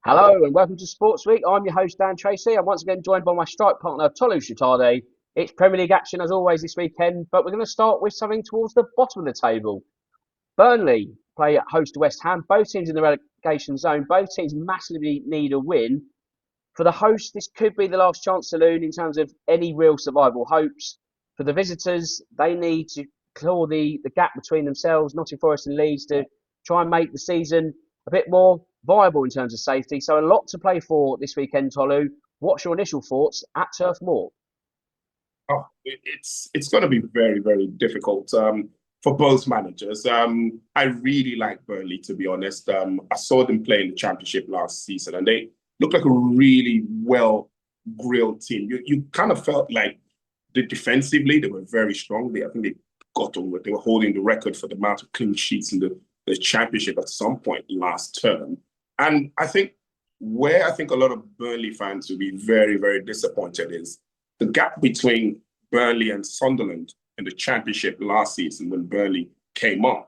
Hello and welcome to Sports Week. I'm your host Dan Tracy. I'm once again joined by my strike partner Tolu. It's Premier League action as always this weekend, but we're going to start with something towards the bottom of the table. Burnley play at host to West Ham. Both teams in the relegation zone. Both teams massively need a win. For the host, this could be the last chance saloon in terms of any real survival hopes. For the visitors, they need to claw the gap between themselves, Nottingham Forest and Leeds, to try and make the season a bit more viable in terms of safety. So a lot to play for this weekend, Tolu. What's your initial thoughts at Turf Moor? It's going to be very, very difficult for both managers. I really like Burnley, to be honest. I saw them play in the Championship last season, and they looked like a really well-grilled team. You kind of felt like defensively they were very strong. I think they were holding the record for the amount of clean sheets in the Championship at some point last term. And I think where I think a lot of Burnley fans will be very, very disappointed is the gap between Burnley and Sunderland in the Championship last season when Burnley came on.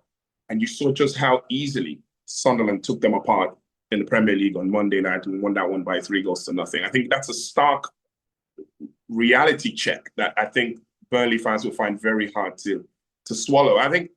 And you saw just how easily Sunderland took them apart in the Premier League on Monday night and won that one by 3-0. I think that's a stark reality check that I think Burnley fans will find very hard to swallow. I think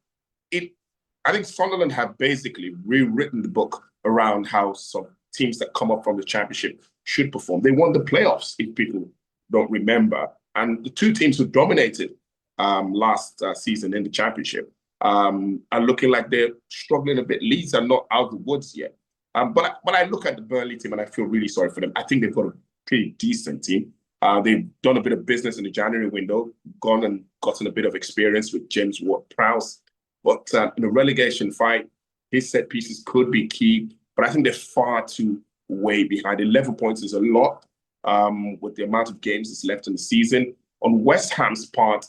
Sunderland have basically rewritten the book around how some teams that come up from the Championship should perform. They won the playoffs, if people don't remember. And the two teams who dominated last season in the Championship are looking like they're struggling a bit. Leeds are not out of the woods yet. But I look at the Burnley team and I feel really sorry for them. I think they've got a pretty decent team. They've done a bit of business in the January window, gone and gotten a bit of experience with James Ward-Prowse. But in a relegation fight, his set pieces could be key. But I think they're far too way behind. 11 points is a lot with the amount of games that's left in the season. On West Ham's part,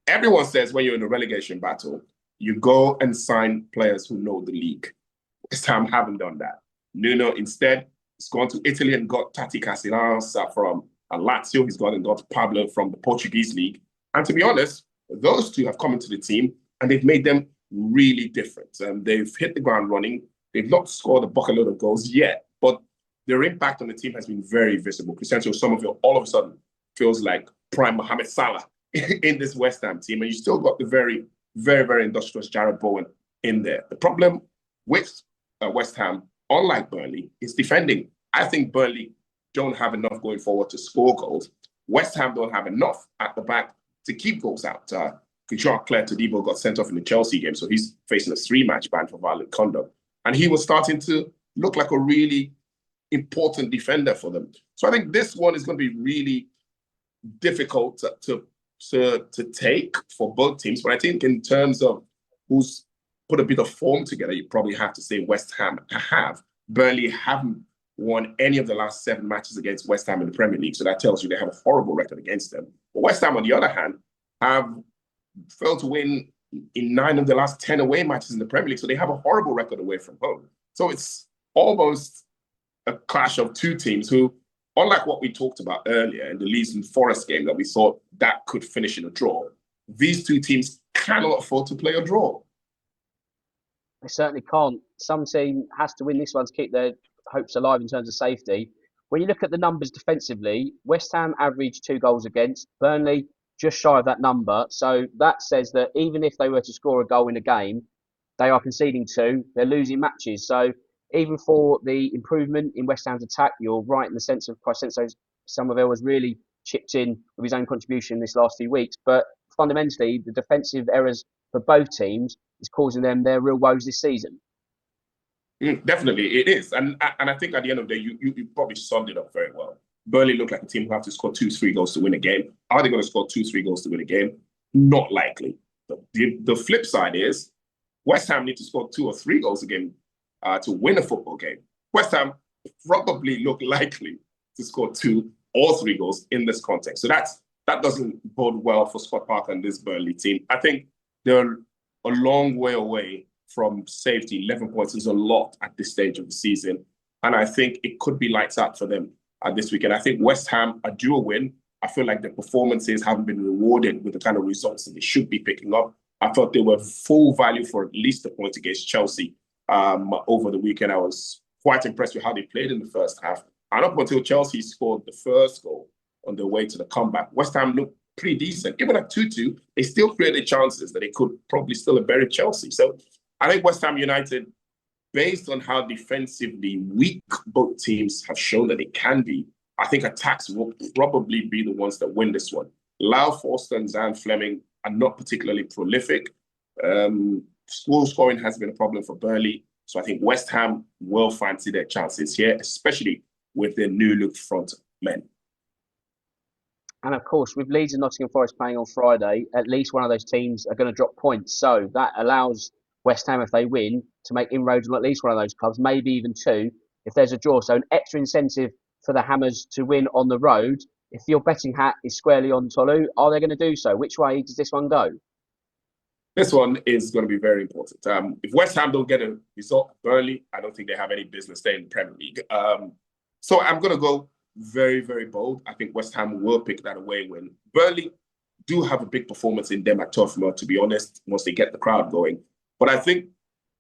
everyone says when you're in a relegation battle, you go and sign players who know the league. West Ham haven't done that. Nuno instead has gone to Italy and got Tati Castellanos from Lazio. He's gone and got Pablo from the Portuguese league. And to be honest, those two have come into the team and they've made them really different. They've hit the ground running. They've not scored a bucket of goals yet, but their impact on the team has been very visible. Cristiano Somerville all of a sudden feels like prime Mohamed Salah in this West Ham team. And you still got the very, very, very industrious Jarrod Bowen in there. The problem with West Ham, unlike Burnley, is defending. I think Burnley don't have enough going forward to score goals. West Ham don't have enough at the back to keep goals out. Jean-Claire Todibo got sent off in the Chelsea game, so he's facing a 3-match ban for violent conduct. And he was starting to look like a really important defender for them. So I think this one is going to be really difficult to take for both teams. But I think in terms of who's put a bit of form together, you probably have to say West Ham have. Burnley haven't won any of the last 7 matches against West Ham in the Premier League. So that tells you they have a horrible record against them. But West Ham, on the other hand, have failed to win in 9 of the last 10 away matches in the Premier League. So they have a horrible record away from home. So it's almost a clash of two teams who, unlike what we talked about earlier in the Leeds and Forest game that we thought that could finish in a draw, these two teams cannot afford to play a draw. They certainly can't. Some team has to win this one to keep their hopes alive in terms of safety. When you look at the numbers defensively, West Ham averaged 2 goals against, Burnley just shy of that number. So that says that even if they were to score a goal in a game, they are conceding 2. They're losing matches. So even for the improvement in West Ham's attack, you're right in the sense of Crescenzo Somerville has really chipped in with his own contribution this last few weeks. But fundamentally, the defensive errors for both teams is causing them their real woes this season. Definitely, it is. And I think at the end of the day, you probably summed it up very well. Burnley look like a team who have to score 2-3 goals to win a game. Are they going to score 2-3 goals to win a game? Not likely. The flip side is West Ham need to score 2 or 3 goals a game to win a football game. West Ham probably look likely to score 2 or 3 goals in this context. So that doesn't bode well for Scott Parker and this Burnley team. I think they're a long way away from safety. 11 points is a lot at this stage of the season. And I think it could be lights out for them this weekend. I think West Ham are due a win. I feel like their performances haven't been rewarded with the kind of results that they should be picking up. I thought they were full value for at least a point against Chelsea over the weekend. I was quite impressed with how they played in the first half. And up until Chelsea scored the first goal on their way to the comeback, West Ham looked pretty decent. Even at 2-2, they still created chances that they could probably still have buried Chelsea. So I think West Ham United, based on how defensively weak both teams have shown that they can be, I think attacks will probably be the ones that win this one. Lau, Forster, and Zan Fleming are not particularly prolific. Goal scoring has been a problem for Burnley. So I think West Ham will fancy their chances here, especially with their new look front men. And of course, with Leeds and Nottingham Forest playing on Friday, at least one of those teams are going to drop points. So that allows West Ham, if they win, to make inroads on at least one of those clubs, maybe even two, if there's a draw. So an extra incentive for the Hammers to win on the road. If your betting hat is squarely on Tolu, are they going to do so? Which way does this one go? This one is going to be very important. If West Ham don't get a result at Burnley, I don't think they have any business staying in the Premier League. So I'm going to go very, very bold. I think West Ham will pick that away win. Burnley do have a big performance in them at Turf Moor, to be honest, once they get the crowd going. But I think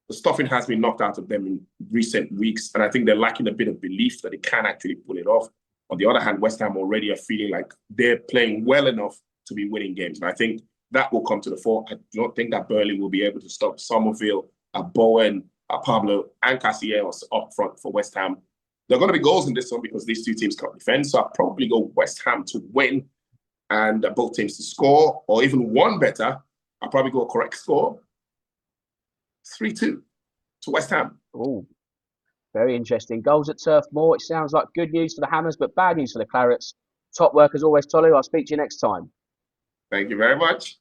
the stuffing has been knocked out of them in recent weeks, and I think they're lacking a bit of belief that they can actually pull it off. On the other hand, West Ham already are feeling like they're playing well enough to be winning games. And I think that will come to the fore. I don't think that Burnley will be able to stop Somerville, Bowen, Pablo, and Castellanos up front for West Ham. There are going to be goals in this one because these two teams can't defend. So I'll probably go West Ham to win and both teams to score, or even one better, I'll probably go a correct score. 3-2 to West Ham. Oh, very interesting. Goals at Turf Moor. It sounds like good news for the Hammers, but bad news for the Clarets. Top work as always, Tolu. I'll speak to you next time. Thank you very much.